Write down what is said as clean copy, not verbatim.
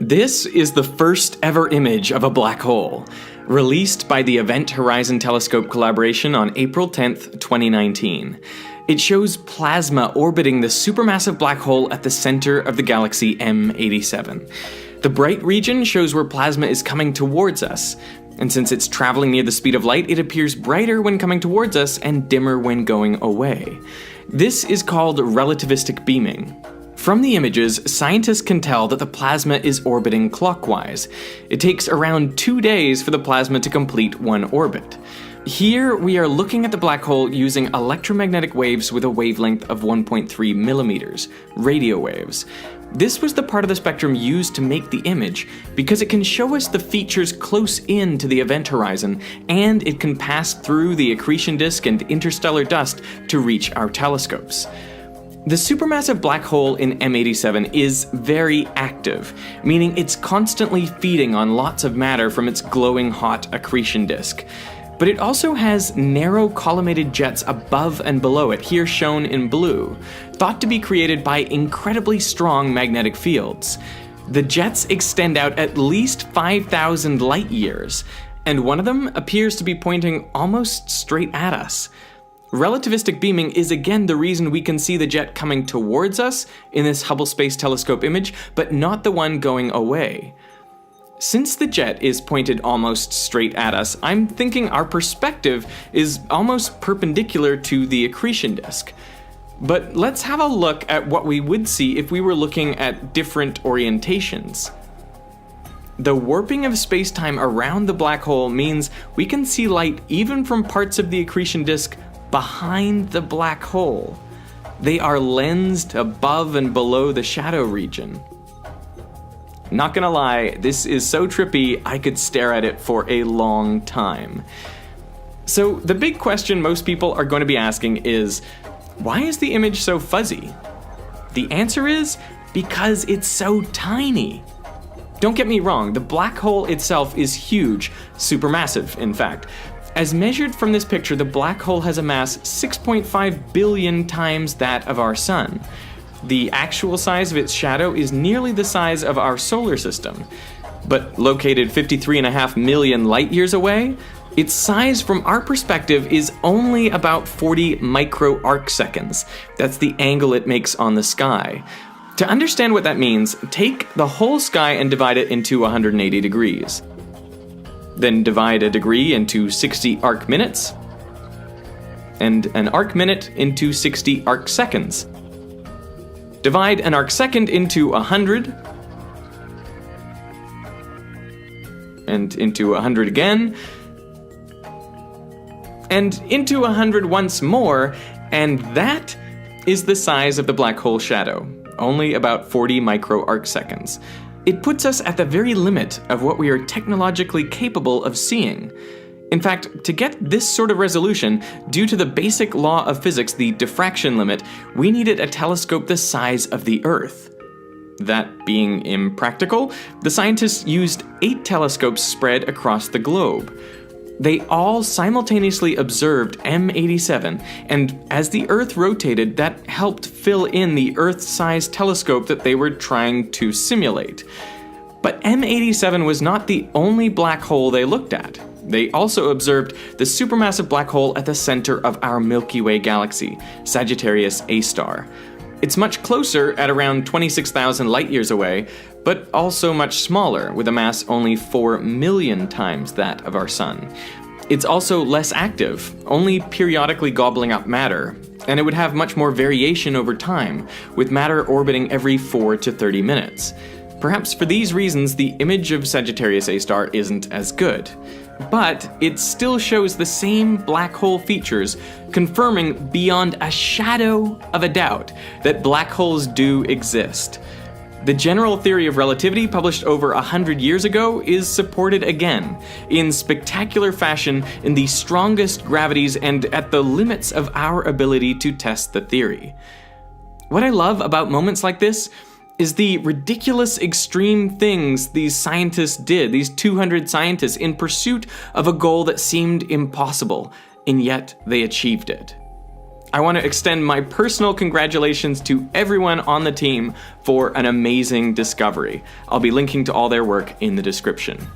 This is the first ever image of a black hole, released by the Event Horizon Telescope collaboration on April 10th, 2019. It shows plasma orbiting the supermassive black hole at the center of the galaxy M87. The bright region shows where plasma is coming towards us, and since it's traveling near the speed of light, it appears brighter when coming towards us and dimmer when going away. This is called relativistic beaming. From the images, scientists can tell that the plasma is orbiting clockwise. It takes around 2 days for the plasma to complete one orbit. Here, we are looking at the black hole using electromagnetic waves with a wavelength of 1.3 millimeters, radio waves. This was the part of the spectrum used to make the image because it can show us the features close in to the event horizon, and it can pass through the accretion disk and interstellar dust to reach our telescopes. The supermassive black hole in M87 is very active, meaning it's constantly feeding on lots of matter from its glowing hot accretion disk. But it also has narrow collimated jets above and below it, here shown in blue, thought to be created by incredibly strong magnetic fields. The jets extend out at least 5,000 light years, and one of them appears to be pointing almost straight at us. Relativistic beaming is again the reason we can see the jet coming towards us in this Hubble Space Telescope image, but not the one going away. Since the jet is pointed almost straight at us, I'm thinking our perspective is almost perpendicular to the accretion disk. But let's have a look at what we would see if we were looking at different orientations. The warping of space-time around the black hole means we can see light even from parts of the accretion disk behind the black hole. They are lensed above and below the shadow region. Not gonna lie, this is so trippy I could stare at it for a long time. So the big question most people are going to be asking is, why is the image so fuzzy? The answer is because it's so tiny. Don't get me wrong, the black hole itself is huge, supermassive in fact. As measured from this picture, the black hole has a mass 6.5 billion times that of our sun. The actual size of its shadow is nearly the size of our solar system. But located 53.5 million light years away, its size from our perspective is only about 40 micro arcseconds. That's the angle it makes on the sky. To understand what that means, take the whole sky and divide it into 180 degrees. Then divide a degree into 60 arc minutes, and an arc minute into 60 arc seconds. Divide an arc second into 100, and into 100 again, and into 100 once more, and that is the size of the black hole shadow, only about 40 micro arc seconds. It puts us at the very limit of what we are technologically capable of seeing. In fact, to get this sort of resolution, due to the basic law of physics, the diffraction limit, we needed a telescope the size of the Earth. That being impractical, the scientists used 8 telescopes spread across the globe. They all simultaneously observed M87, and as the Earth rotated, that helped fill in the Earth-sized telescope that they were trying to simulate. But M87 was not the only black hole they looked at. They also observed the supermassive black hole at the center of our Milky Way galaxy, Sagittarius A star. It's much closer at around 26,000 light years away, but also much smaller, with a mass only 4 million times that of our sun. It's also less active, only periodically gobbling up matter, and it would have much more variation over time, with matter orbiting every 4 to 30 minutes. Perhaps for these reasons, the image of Sagittarius A star isn't as good. But it still shows the same black hole features, confirming beyond a shadow of a doubt that black holes do exist. The general theory of relativity, published over 100 years ago, is supported again, in spectacular fashion, in the strongest gravities and at the limits of our ability to test the theory. What I love about moments like this is the ridiculous extreme things these scientists did, these 200 scientists, in pursuit of a goal that seemed impossible, and yet they achieved it. I want to extend my personal congratulations to everyone on the team for an amazing discovery. I'll be linking to all their work in the description.